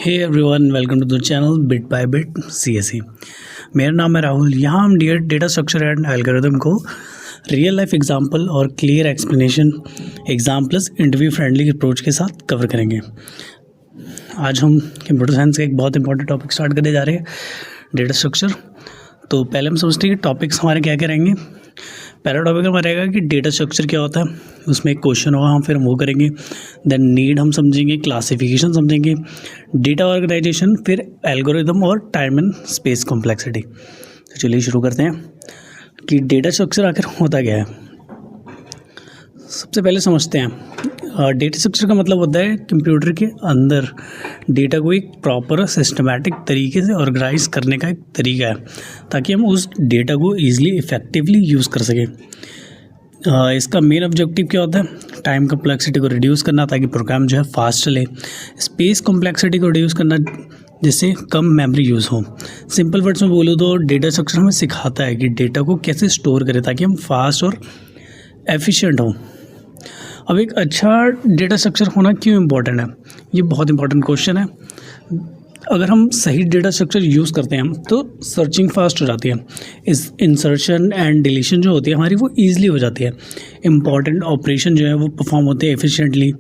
Hey everyone, welcome to the channel bit by bit CSE. मेरा नाम है राहुल। यहाँ हम डेटा स्ट्रक्चर एंड एल्गोरिथम को रियल लाइफ एग्जांपल और clear explanation exam plus interview friendly approach के साथ कवर करेंगे। आज हम कंप्यूटर साइंस का एक बहुत इंपॉर्टेंट टॉपिक स्टार्ट करने जा रहे हैं, डेटा स्ट्रक्चर। तो पहले हम समझते हैं कि टॉपिक्स हमारे क्या क्या रहेंगे। पहला टॉपिक हमारा रहेगा कि डेटा स्ट्रक्चर क्या होता है, उसमें एक क्वेश्चन होगा, हम फिर वो करेंगे। देन नीड हम समझेंगे, क्लासिफिकेशन समझेंगे, डेटा ऑर्गेनाइजेशन, फिर एल्गोरिथम और टाइम एंड स्पेस कॉम्प्लेक्सिटी। तो चलिए शुरू करते हैं कि डेटा स्ट्रक्चर आखिर होता क्या है। सबसे पहले समझते हैं, डेटा स्ट्रक्चर का मतलब होता है कंप्यूटर के अंदर डेटा को एक प्रॉपर सिस्टमैटिक तरीके से ऑर्गेनाइज करने का एक तरीका है, ताकि हम उस डेटा को ईजिली इफ़ेक्टिवली यूज़ कर सकें। इसका मेन ऑब्जेक्टिव क्या होता है? टाइम कॉम्प्लेक्सिटी को रिड्यूस करना, ताकि प्रोग्राम जो है फास्ट चले। स्पेस कॉम्प्लेक्सिटी को रिड्यूस करना, जिससे कम मेमोरी यूज़ हो। सिंपल वर्ड्स में बोलूँ तो डेटा स्ट्रक्चर हमें सिखाता है कि डेटा को कैसे स्टोर करें ताकि हम फास्ट और एफिशिएंट हों। अब एक अच्छा डेटा स्ट्रक्चर होना क्यों इम्पोर्टेंट है, ये बहुत इंपॉर्टेंट क्वेश्चन है। अगर हम सही डेटा स्ट्रक्चर यूज़ करते हैं तो सर्चिंग फास्ट हो जाती है, इस इंसर्शन एंड डिलीशन जो होती है हमारी वो ईजिली हो जाती है। इम्पॉर्टेंट ऑपरेशन जो है वो परफॉर्म होते हैं एफिशिएंटली।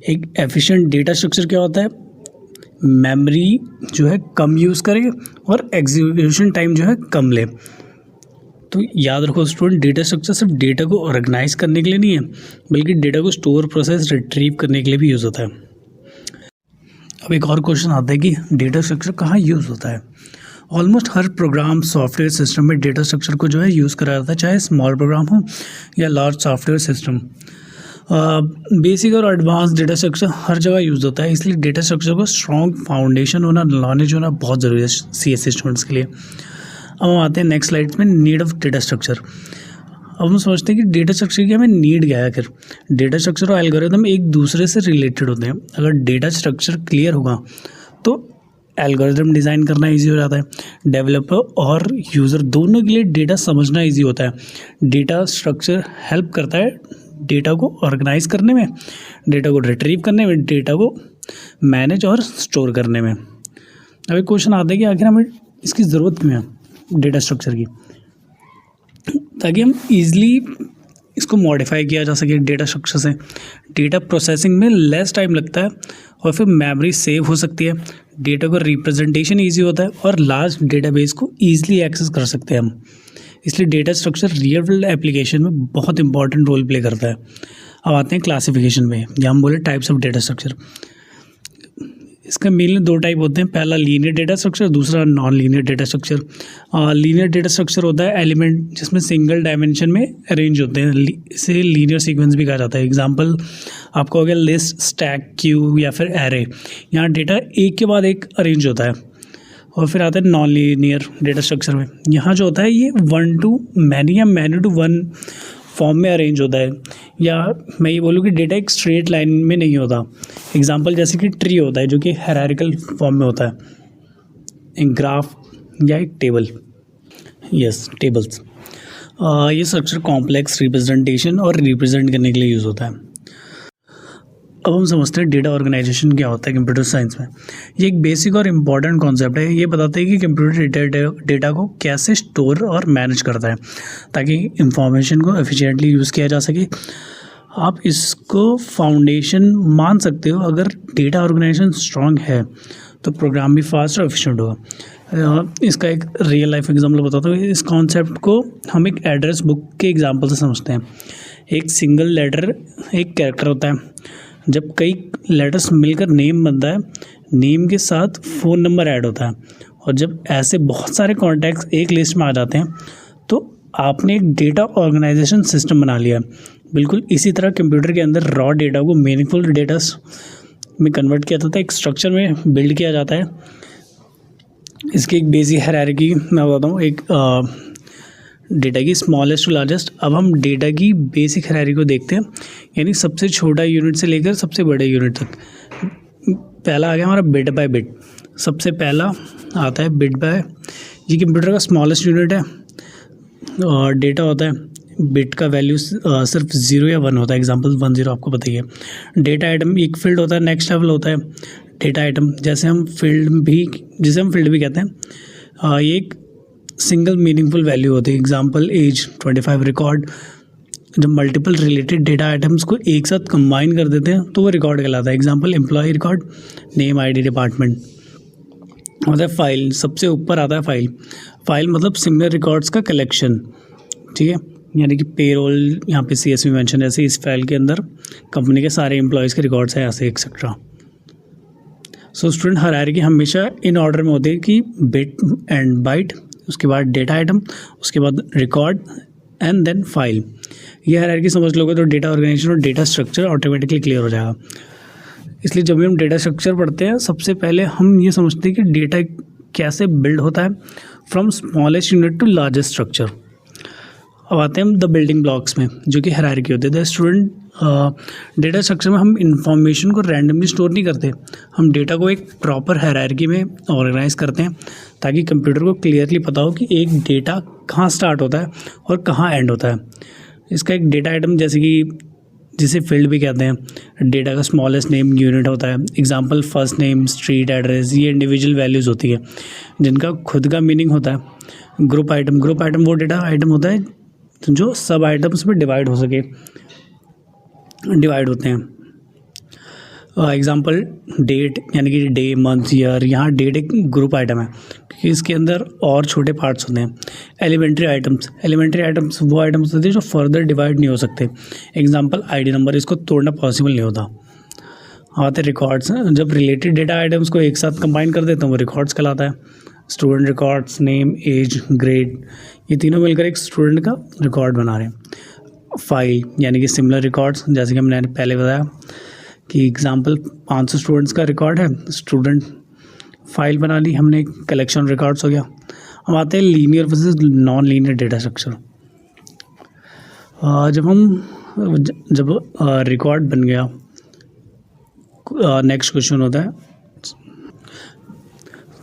एक एफिशिएंट डेटा स्ट्रक्चर क्या होता है? मेमोरी जो है कम यूज़ करे और एग्जीक्यूशन टाइम जो है कम ले। तो याद रखो स्टूडेंट, डेटा स्ट्रक्चर सिर्फ डेटा को ऑर्गेनाइज करने के लिए नहीं है, बल्कि डेटा को स्टोर, प्रोसेस, रिट्रीव करने के लिए भी यूज़ होता है। अब एक और क्वेश्चन आता है कि डेटा स्ट्रक्चर कहाँ यूज़ होता है। ऑलमोस्ट हर प्रोग्राम, सॉफ्टवेयर सिस्टम में डेटा स्ट्रक्चर को जो है यूज़ करा जाता है, चाहे स्मॉल प्रोग्राम हो या लार्ज सॉफ्टवेयर सिस्टम। बेसिक और एडवांस डेटा स्ट्रक्चर हर जगह यूज़ होता है, इसलिए डेटा स्ट्रक्चर को स्ट्रॉन्ग फाउंडेशन होना, नॉलेज होना बहुत ज़रूरी है सीएसई स्टूडेंट्स के लिए। अब हम आते हैं नेक्स्ट स्लाइड्स में, नीड ऑफ डेटा स्ट्रक्चर। अब हम समझते हैं कि डेटा स्ट्रक्चर की हमें नीड क्या है। आखिर डेटा स्ट्रक्चर और एल्गोरिथम एक दूसरे से रिलेटेड होते हैं। अगर डेटा स्ट्रक्चर क्लियर होगा तो एल्गोरिथम डिज़ाइन करना इजी हो जाता है। डेवलपर और यूज़र दोनों के लिए डेटा समझना इजी होता है। डेटा स्ट्रक्चर हेल्प करता है डेटा को ऑर्गेनाइज करने में, डेटा को रिट्रीव करने में, डेटा को मैनेज और स्टोर करने में। अब एक क्वेश्चन आता है कि आखिर हमें इसकी ज़रूरत क्यों है डेटा स्ट्रक्चर की, ताकि हम इजीली इसको मॉडिफाई किया जा सके। डेटा स्ट्रक्चर से डेटा प्रोसेसिंग में लेस टाइम लगता है और फिर मेमोरी सेव हो सकती है। डेटा का रिप्रेजेंटेशन इजी होता है और लार्ज डेटाबेस को ईजिली एक्सेस कर सकते हैं हम। इसलिए data structure real world application में बहुत इंपॉर्टेंट रोल प्ले करता है। अब आते हैं क्लासिफिकेशन में, या हम बोले टाइप्स ऑफ डेटा स्ट्रक्चर। इसका मेनली दो टाइप होते हैं, पहला लीनियर डेटा स्ट्रक्चर, दूसरा non linear data structure. Linear data structure होता है एलिमेंट जिसमें सिंगल डायमेंशन में अरेंज होते हैं, इसे लीनियर सीक्वेंस भी कहा जाता है। एग्जांपल आपका हो गया लिस्ट, स्टैक, क्यू या फिर एरे। यहाँ डेटा एक के बाद एक अरेंज होता है। और फिर आता है नॉन लीनियर डेटा स्ट्रक्चर में, यहाँ जो होता है ये 1 to many या many to 1 फॉर्म में अरेंज होता है, या मैं ये बोलूँ कि डेटा एक स्ट्रेट लाइन में नहीं होता। एग्जांपल जैसे कि ट्री होता है जो कि हायरार्किकल फॉर्म में होता है, एक ग्राफ या एक टेबल। Yes, tables. ये स्ट्रक्चर कॉम्प्लेक्स रिप्रेजेंटेशन और रिप्रेजेंट करने के लिए यूज़ होता है। अब हम समझते हैं डेटा ऑर्गेनाइजेशन क्या होता है कंप्यूटर साइंस में। ये एक बेसिक और इम्पॉर्टेंट कॉन्सेप्ट है। ये बताता है कि कंप्यूटर डेटा को कैसे स्टोर और मैनेज करता है, ताकि इंफॉर्मेशन को एफिशिएंटली यूज़ किया जा सके। आप इसको फाउंडेशन मान सकते हो। अगर डेटा ऑर्गेनाइजेशन स्ट्रॉन्ग है तो प्रोग्राम भी फास्ट और एफिशिएंट होगा। इसका एक रियल लाइफ एग्जाम्पल बताता हूँ। इस कॉन्सेप्ट को हम एक एड्रेस बुक के एग्जाम्पल से समझते हैं। एक सिंगल लेटर एक कैरेक्टर होता है। जब कई लेटर्स मिलकर नेम बनता है, नेम के साथ फ़ोन नंबर ऐड होता है, और जब ऐसे बहुत सारे कॉन्टैक्ट्स एक लिस्ट में आ जाते हैं तो आपने एक डेटा ऑर्गेनाइजेशन सिस्टम बना लिया। बिल्कुल इसी तरह कंप्यूटर के अंदर रॉ डेटा को मीनिंगफुल डेटा में कन्वर्ट किया जाता है, एक स्ट्रक्चर में बिल्ड किया जाता है। इसकी एक बेसिक हायरार्की मैं बताता हूँ, एक डेटा की स्मॉलेस्ट टू लार्जेस्ट। अब हम डेटा की बेसिक हायरार्की को देखते हैं, यानी सबसे छोटा यूनिट से लेकर सबसे बड़े यूनिट तक। पहला आ गया हमारा बिट बाय बिट। सबसे पहला आता है बिट बाय, ये कंप्यूटर का स्मॉलेस्ट यूनिट है। और डेटा होता है, बिट का वैल्यू सिर्फ 0 या 1 होता है। एग्जांपल 10 आपको बताइए। डेटा आइटम एक फील्ड होता है, नेक्स्ट लेवल होता है। डेटा आइटम जिसे हम फील्ड भी कहते हैं, ये एक सिंगल मीनिंगफुल वैल्यू होती है। Example as 25 record. जब मल्टीपल रिलेटेड डेटा आइटम्स को एक साथ कंबाइन कर देते हैं तो वो रिकॉर्ड कहलाता है। Example employee record, name, ID, department. होता है फाइल, सबसे ऊपर आता है फाइल। फाइल मतलब सिमिलर रिकॉर्ड्स का कलेक्शन, ठीक है, यानी कि पेरोल यहाँ पे CSV मेंशन, जैसे इस फाइल के अंदर कंपनी के सारे एम्प्लॉयज़ के रिकॉर्ड्स हैं, ऐसे एक्सेट्रा। सो स्टूडेंट, हायरार्की हमेशा इन ऑर्डर में होती है कि बिट एंड बाइट, उसके बाद डेटा आइटम, उसके बाद रिकॉर्ड एंड देन फाइल। ये हायरार्की समझ लोगे तो डेटा ऑर्गेनाइजेशन और डेटा स्ट्रक्चर ऑटोमेटिकली क्लियर हो जाएगा। इसलिए जब भी हम डेटा स्ट्रक्चर पढ़ते हैं, सबसे पहले हम ये समझते हैं कि डेटा कैसे बिल्ड होता है from smallest unit to largest structure. अब आते हैं हम द बिल्डिंग ब्लॉक्स में, जो कि हायरार्की होती है। द स्टूडेंट, डेटा स्ट्रक्चर में हम इंफॉर्मेशन को रैंडमली स्टोर नहीं करते, हम डेटा को एक प्रॉपर हायरार्की में ऑर्गेनाइज करते हैं ताकि कंप्यूटर को क्लियरली पता हो कि एक डेटा कहाँ स्टार्ट होता है और कहाँ एंड होता है। इसका एक डेटा आइटम जैसे कि जिसे फील्ड भी कहते हैं, डेटा का स्मॉलेस्ट नेम यूनिट होता है। Example first name, street address, ये इंडिविजुअल वैल्यूज़ होती है जिनका खुद का मीनिंग होता है। ग्रुप आइटम वो डेटा आइटम होता है जो सब आइटम्स में डिवाइड होते हैं। एग्जांपल डेट, यानी कि डे, मंथ, ईयर। यहाँ डेट एक ग्रुप आइटम है क्योंकि इसके अंदर और छोटे पार्ट्स होते हैं। एलिमेंट्री आइटम्स वो आइटम्स होते हैं जो फर्दर डिवाइड नहीं हो सकते। एग्जांपल आईडी नंबर, इसको तोड़ना पॉसिबल नहीं होता। आते रिकॉर्ड्स, जब रिलेटेड डेटा आइटम्स को एक साथ कंबाइन कर देते हैं वो रिकॉर्ड्स कहलाता है। Student records, name, age, grade, ये तीनों मिलकर एक स्टूडेंट का रिकॉर्ड बना रहे हैं। फाइल यानी कि सिमिलर रिकॉर्ड्स, जैसे कि हमने पहले बताया कि एग्जांपल 500 स्टूडेंट्स का रिकॉर्ड है, स्टूडेंट फाइल बना ली हमने, कलेक्शन रिकॉर्ड्स हो गया। अब आते हैं linear versus non linear data structure. जब रिकॉर्ड बन गया, नेक्स्ट क्वेश्चन होता है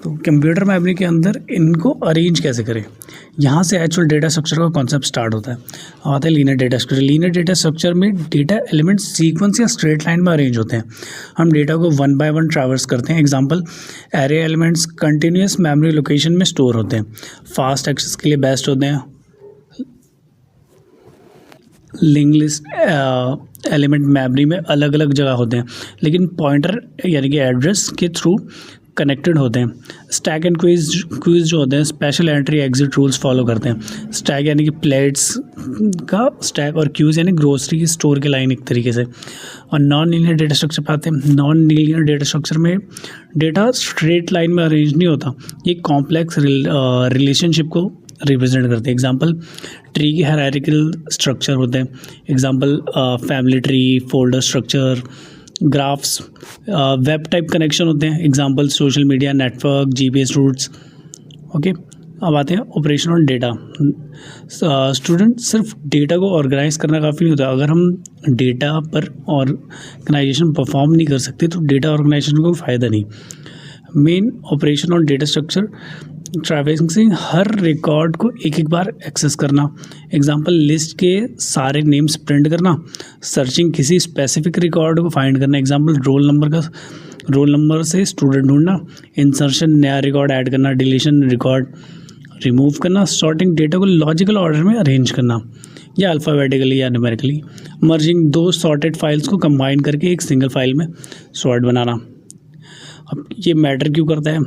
तो कंप्यूटर मेमोरी के अंदर इनको अरेंज कैसे करें। यहाँ से एक्चुअल डेटा स्ट्रक्चर का कॉन्सेप्ट स्टार्ट होता है। आता है linear data structure. Linear data structure में डेटा एलिमेंट सीक्वेंस या स्ट्रेट लाइन में अरेंज होते हैं। हम डेटा को 1 बाय 1 ट्रैवर्स करते हैं। Example, array elements continuous memory location में स्टोर होते हैं, फास्ट एक्सेस के लिए बेस्ट होते हैं। लिंक लिस्ट एलिमेंट मेमोरी में अलग अलग जगह होते हैं लेकिन पॉइंटर यानी कि एड्रेस के थ्रू कनेक्टेड होते हैं। स्टैक एंड क्वीज जो होते हैं special entry exit rules follow करते हैं। स्टैक यानी कि प्लेट्स का स्टैक और क्यूज यानी ग्रोसरी की स्टोर की लाइन एक तरीके से। और नॉन लीनियर डेटा स्ट्रक्चर पे आते हैं। नॉन लीनियर डेटा स्ट्रक्चर में डेटा स्ट्रेट लाइन में अरेंज नहीं होता, ये कॉम्प्लेक्स रिलेशनशिप को रिप्रेजेंट करते हैं। एग्जांपल, ट्री की हायरार्किकल स्ट्रक्चर होते हैं। Example, family tree, folder structure, graphs, web type connection होते हैं। Example, social media network, GPS routes. Okay, अब आते हैं ऑपरेशन ऑन डेटा। स्टूडेंट, सिर्फ डेटा को ऑर्गेनाइज करना काफ़ी नहीं होता। अगर हम डेटा पर ऑर्गेनाइजेशन परफॉर्म नहीं कर सकते तो डेटा ऑर्गेनाइजेशन को फ़ायदा नहीं। Main operation on data structure traversing, her record को एक एक बार एक्सेस करना। एग्जांपल, लिस्ट के सारे नेम्स प्रिंट करना। सर्चिंग, किसी स्पेसिफिक रिकॉर्ड को फाइंड करना। एग्जांपल, रोल नंबर से स्टूडेंट ढूंढना। इंसर्शन, नया रिकॉर्ड ऐड करना। डिलीशन, रिकॉर्ड रिमूव करना। सॉर्टिंग, डेटा को लॉजिकल ऑर्डर में अरेंज करना या अल्फ़ाबेटिकली या न्यूमेरिकली। मर्जिंग, 2 सॉर्टेड फाइल्स को कंबाइन करके एक सिंगल फाइल में सॉर्ट बनाना। अब ये मैटर क्यों करता है,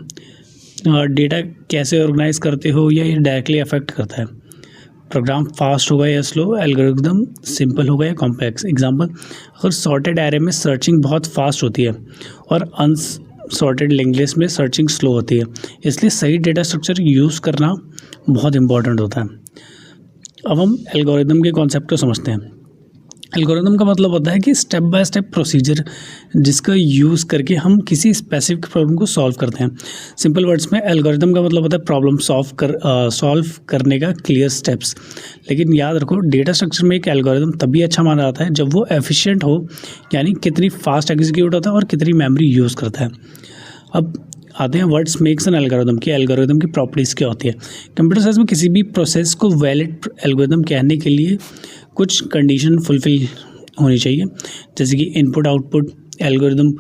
डेटा कैसे ऑर्गेनाइज करते हो या ये डायरेक्टली अफेक्ट करता है। प्रोग्राम फास्ट होगा या स्लो, एल्गोरिथम सिंपल होगा या कॉम्प्लेक्स। एग्जांपल, अगर सॉर्टेड एरे में सर्चिंग बहुत फास्ट होती है और अनसॉर्टेड लिंक लिस्ट में सर्चिंग स्लो होती है, इसलिए सही डेटा स्ट्रक्चर यूज़ करना बहुत इंपॉर्टेंट होता है। अब हम एल्गोरिथम के कॉन्सेप्ट को समझते हैं। एल्गोरिथम का मतलब होता है कि स्टेप बाय स्टेप प्रोसीजर जिसका यूज़ करके हम किसी स्पेसिफिक प्रॉब्लम को सॉल्व करते हैं। सिंपल वर्ड्स में एल्गोरिथम का मतलब होता है प्रॉब्लम सॉल्व करने का क्लियर स्टेप्स। लेकिन याद रखो, डेटा स्ट्रक्चर में एक एल्गोरिथम तभी अच्छा माना जाता है जब वो एफिशिएंट हो, यानी कितनी फास्ट एग्जीक्यूट होता है और कितनी मेमोरी यूज़ करता है। अब आते हैं वर्ड्स मेक्स एन एल्गोरिथम की। एल्गोरिथम की प्रॉपर्टीज़ क्या होती है। कंप्यूटर साइंस में किसी भी प्रोसेस को वैलिड एल्गोरिथम कहने के लिए कुछ कंडीशन फुलफिल होनी चाहिए, जैसे कि इनपुट आउटपुट एल्गोरिथम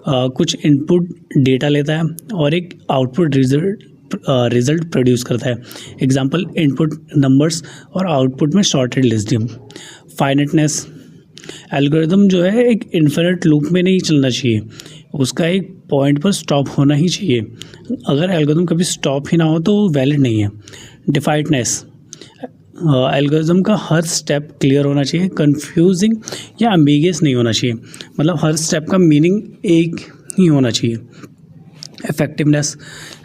कुछ इनपुट डेटा लेता है और एक आउटपुट रिजल्ट प्रोड्यूस करता है। एग्जांपल इनपुट नंबर्स और आउटपुट में शॉर्टेड लिस्ट। फाइनाइटनेस, एल्गोरिदम जो है एक इन्फिनिट लूप में नहीं चलना चाहिए, उसका एक पॉइंट पर स्टॉप होना ही चाहिए। अगर एल्गोरिदम कभी स्टॉप ही ना हो तो वैलिड नहीं है। डिफाइटनेस, एल्गोरिदम का हर स्टेप क्लियर होना चाहिए, कंफ्यूजिंग या एम्बिगियस नहीं होना चाहिए, मतलब हर स्टेप का मीनिंग एक ही होना चाहिए। इफेक्टिवनेस,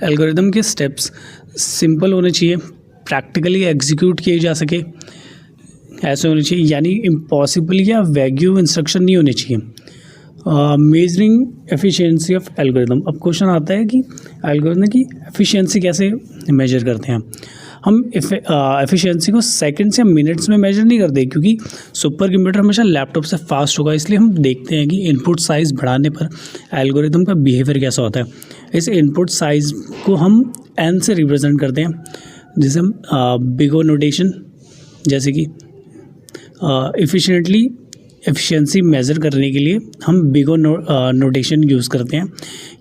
एल्गोरिदम के स्टेप्स सिंपल होने चाहिए, प्रैक्टिकली एग्जीक्यूट किए जा सके ऐसे होने चाहिए, यानी इम्पॉसिबल या वैग्यू इंस्ट्रक्शन नहीं होने चाहिए। मेजरिंग एफिशिएंसी ऑफ एल्गोरिदम, अब क्वेश्चन आता है कि एल्गोरिदम की एफिशिएंसी कैसे मेजर करते हैं। हम एफिशिएंसी को सेकंड्स या मिनट्स में मेजर नहीं करते, क्योंकि सुपर कंप्यूटर हमेशा लैपटॉप से फास्ट होगा, इसलिए हम देखते हैं कि इनपुट साइज़ बढ़ाने पर एल्गोरिदम का बिहेवियर कैसा होता है। इस इनपुट साइज़ को हम n से रिप्रेजेंट करते हैं, जिसे हम बिग ओ नोटेशन, जैसे कि एफिशिएंसी मेज़र करने के लिए हम बिग ओ नोटेशन यूज़ करते हैं।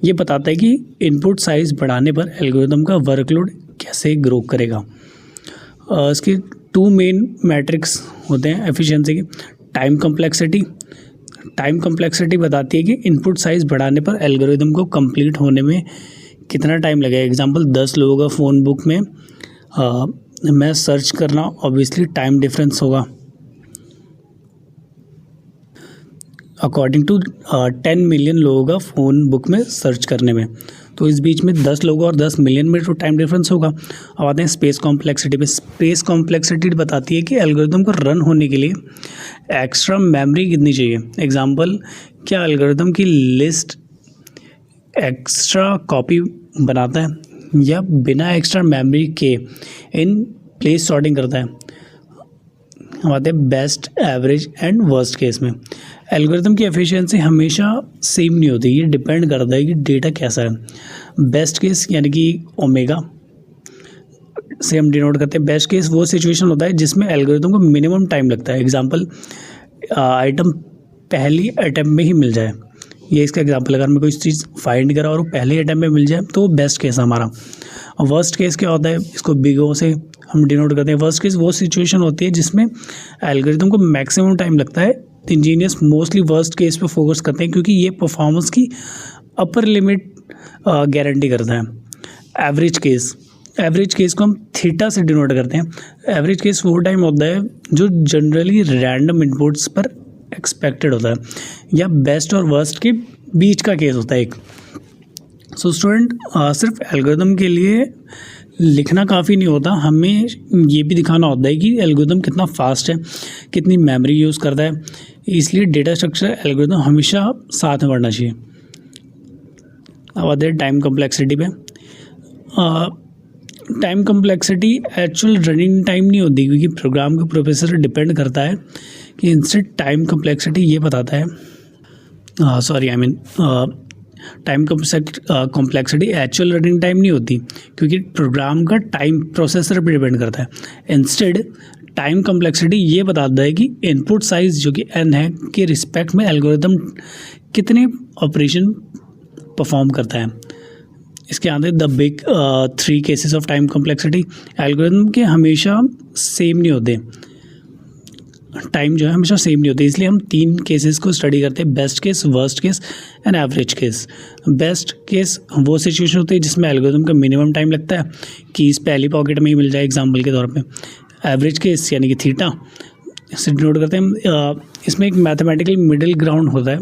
ये बताता है कि इनपुट साइज़ बढ़ाने पर एल्गोरिदम का वर्कलोड कैसे ग्रो करेगा। इसके 2 मेन मैट्रिक्स होते हैं एफिशिएंसी के। टाइम कम्प्लेक्सिटी बताती है कि इनपुट साइज़ बढ़ाने पर एल्गोरिदम को कंप्लीट होने में कितना टाइम लगेगा। एग्जांपल 10 लोगों का फ़ोन बुक में मैं सर्च करना, ऑब्वियसली टाइम डिफरेंस होगा। अकॉर्डिंग टू 10 मिलियन लोगों का फ़ोन बुक में सर्च करने में, तो इस बीच में 10 लोगों और 10 मिलियन में तो टाइम डिफरेंस होगा। अब आते हैं स्पेस कॉम्प्लेक्सिटी पे। स्पेस कॉम्प्लेक्सिटी बताती है कि एल्गोरिदम को रन होने के लिए एक्स्ट्रा मेमोरी कितनी चाहिए। एग्जांपल, क्या एल्गोरिदम की लिस्ट एक्स्ट्रा कॉपी बनाता है या बिना एक्स्ट्रा मेमोरी के इन प्लेस सॉर्टिंग करता है। हम आते हैं best, average and worst case में। एल्गोरिदम की एफिशिएंसी हमेशा सेम नहीं होती, ये डिपेंड करता है कि डेटा कैसा है। बेस्ट केस यानी कि ओमेगा से हम डिनोट करते हैं। बेस्ट केस वो सिचुएशन होता है जिसमें एल्गोरिदम को मिनिमम टाइम लगता है। एग्जांपल, आइटम पहली अटैम्प्ट में ही मिल जाए, ये इसका एग्जांपल। अगर मैं कोई चीज़ फाइंड करा और वो पहले अटैम्प्ट में मिल जाए तो बेस्ट केस हमारा। वर्स्ट केस क्या होता है, इसको बिग ओ से हम डिनोट करते हैं। वर्स्ट केस वो सिचुएशन होती है जिसमें एल्गोरिदम को मैक्सिमम टाइम लगता है। इंजीनियर्स मोस्टली वर्स्ट केस पे फोकस करते हैं क्योंकि ये परफॉर्मेंस की अपर लिमिट गारंटी करता है। एवरेज केस को हम थीटा से डिनोट करते हैं। एवरेज केस वो टाइम होता है जो जनरली रैंडम इनपुट्स पर एक्सपेक्टेड होता है या बेस्ट और वर्स्ट के बीच का केस होता है एक। सो स्टूडेंट, सिर्फ एल्गोरिदम के लिए लिखना काफ़ी नहीं होता, हमें ये भी दिखाना होता है कि एल्गोरिदम कितना फास्ट है, कितनी मेमोरी यूज़ करता है। इसलिए डेटा स्ट्रक्चर एल्गोरिदम हमेशा साथ में बढ़ना चाहिए। अब आते हैं टाइम कम्प्लेक्सिटी पे। Time complexity actual running time नहीं होती, क्योंकि प्रोग्राम के प्रोसेसर डिपेंड करता है कि इंस्टेड टाइम कम्प्लेक्सिटी ये बताता है time complexity actual running time नहीं होती, क्योंकि प्रोग्राम का टाइम प्रोसेसर पर डिपेंड करता है। इंस्टेड टाइम कॉम्प्लेक्सिटी ये बताता है कि इनपुट साइज जो कि n है के रिस्पेक्ट में एल्गोरिदम कितने ऑपरेशन परफॉर्म करता है। इसके आगे the big 3 cases of time complexity. Algorithm के हमेशा सेम नहीं होते, टाइम जो है हमेशा सेम नहीं होती, इसलिए हम 3 केसेस को स्टडी करते हैं, best case, worst case and average case. Best case वो सिचुएशन होती है जिसमें एल्गोरिदम का मिनिमम टाइम लगता है, कीज़ पहली पॉकेट में ही मिल जाए एग्जांपल के तौर पे। एवरेज केस यानी कि थीटा से डिनोट करते हैं। इसमें एक मैथमेटिकल मिडिल ग्राउंड होता है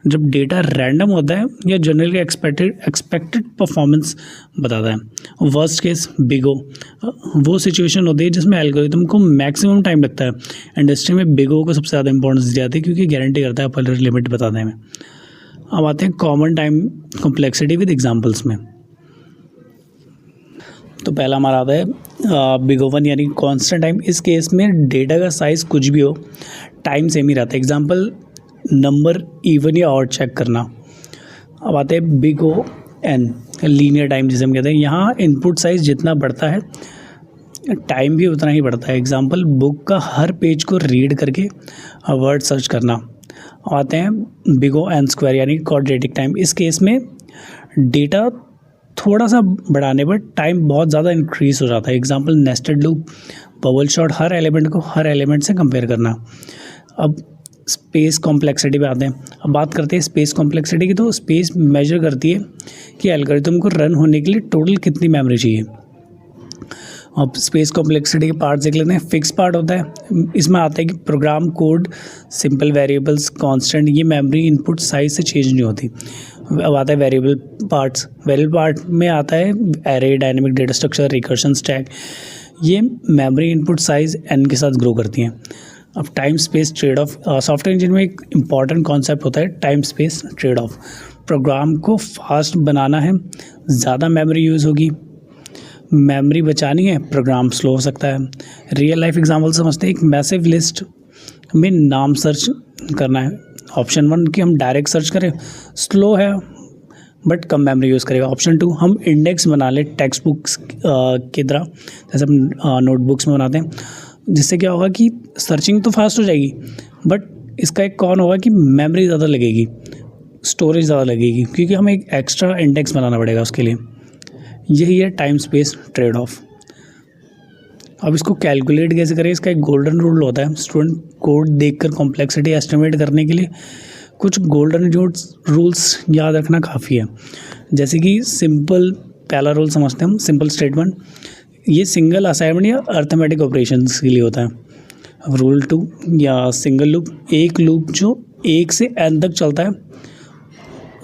जब डेटा रैंडम होता है या जनरली एक्सपेक्टेड परफॉर्मेंस बताता है। वर्स्ट केस बिग ओ वो सिचुएशन होती है जिसमें एल्गोरिदम को मैक्सिमम टाइम लगता है। इंडस्ट्री में बिग ओ को सबसे ज़्यादा इंपॉर्टेंस दी जाती है क्योंकि गारंटी करता है अपर लिमिट बताने में। अब आते हैं common time complexity with examples में। तो पहला हमारा आता है बिग O1 यानी कांस्टेंट टाइम। इस केस में डेटा का साइज़ कुछ भी हो, टाइम सेम ही रहता है। एग्जांपल, नंबर इवन या ऑड चेक करना। अब आते हैं बिग ON लीनियर टाइम जिसे हम कहते हैं। यहाँ इनपुट साइज़ जितना बढ़ता है टाइम भी उतना ही बढ़ता है। एग्जांपल, बुक का हर पेज को रीड करके वर्ड सर्च करना। आते हैं बिग O n स्क्वायर यानी क्वाड्रेटिक टाइम। इस केस में डेटा थोड़ा सा बढ़ाने पर टाइम बहुत ज़्यादा इंक्रीज हो जाता है। Example nested loop, bubble sort, हर एलिमेंट को हर एलिमेंट से कंपेयर करना। अब स्पेस कॉम्प्लेक्सिटी पे आते हैं। अब बात करते हैं स्पेस कॉम्प्लेक्सिटी की। तो स्पेस मेजर करती है कि एल्गोरिथम को रन होने के लिए टोटल कितनी मेमोरी चाहिए। अब स्पेस कॉम्प्लेक्सिटी के पार्ट्स देख लेते हैं। फिक्स पार्ट होता है, इसमें आता है कि program code, simple variables, constant, ये मेमोरी इनपुट साइज से चेंज नहीं होती। अब आता है वेरिएबल पार्ट्स। वेरिएबल पार्ट में आता है array, dynamic data structure, recursion stack. ये मेमोरी इनपुट साइज n के साथ ग्रो करती हैं। अब time space trade off. Software engineering में एक इम्पॉर्टेंट कॉन्सेप्ट होता है time space trade off. Program को फास्ट बनाना है, ज़्यादा मेमोरी यूज़ होगी, मेमोरी बचानी है, प्रोग्राम स्लो हो सकता है। रियल लाइफ एग्जांपल समझते हैं। एक मैसिव लिस्ट में नाम सर्च करना है। ऑप्शन 1 कि हम डायरेक्ट सर्च करें, स्लो है बट कम मेमोरी यूज़ करेगा। ऑप्शन 2 हम इंडेक्स बना लें टेक्स्ट बुक्स की तरह, जैसे हम नोटबुक्स में बनाते हैं, जिससे क्या होगा कि सर्चिंग तो फास्ट हो जाएगी बट इसका एक कौन होगा कि मेमोरी ज़्यादा लगेगी, स्टोरेज ज़्यादा लगेगी, क्योंकि हमें एक एक्स्ट्रा इंडेक्स बनाना पड़ेगा उसके लिए। यही है टाइम स्पेस ट्रेड ऑफ। अब इसको कैलकुलेट कैसे करें, इसका एक गोल्डन रूल होता है। स्टूडेंट कोड देखकर कॉम्प्लेक्सिटी एस्टिमेट करने के लिए कुछ गोल्डन रूल्स याद रखना काफ़ी है। जैसे कि सिंपल, पहला रूल समझते हैं हम, सिंपल स्टेटमेंट। ये सिंगल असाइनमेंट या अर्थमेटिक ऑपरेशंस के लिए होता है। अब रूल 2 या सिंगल लूप, एक लूप जो 1 से n तक चलता है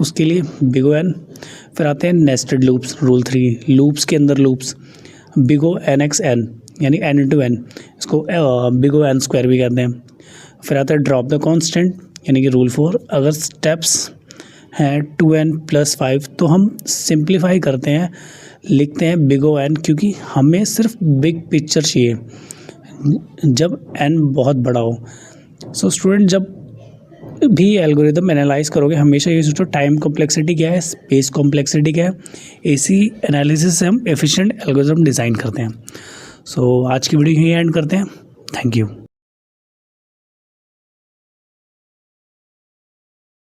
उसके लिए बिग O n। फिर आते हैं नेस्टेड लूप्स, रूल 3, लूप्स के अंदर loops, big O nx n यानी n into n, इसको बिग O n स्क्वायर भी कहते हैं। फिर आता है ड्रॉप द कांस्टेंट यानी कि रूल 4, अगर स्टेप्स हैं 2n + 5 तो हम सिंप्लीफाई करते हैं, लिखते हैं बिग O n, क्योंकि हमें सिर्फ बिग पिक्चर चाहिए जब n बहुत बड़ा हो। सो स्टूडेंट जब भी एल्गोरिदम एनालाइज करोगे हमेशा ये सोचो टाइम कॉम्प्लेक्सिटी क्या है, स्पेस कॉम्प्लेक्सिटी क्या है। इसी एनालिसिस से हम एफिशिएंट एल्गोरिदम डिज़ाइन करते हैं। सो आज की वीडियो यहीं एंड करते हैं। Thank you.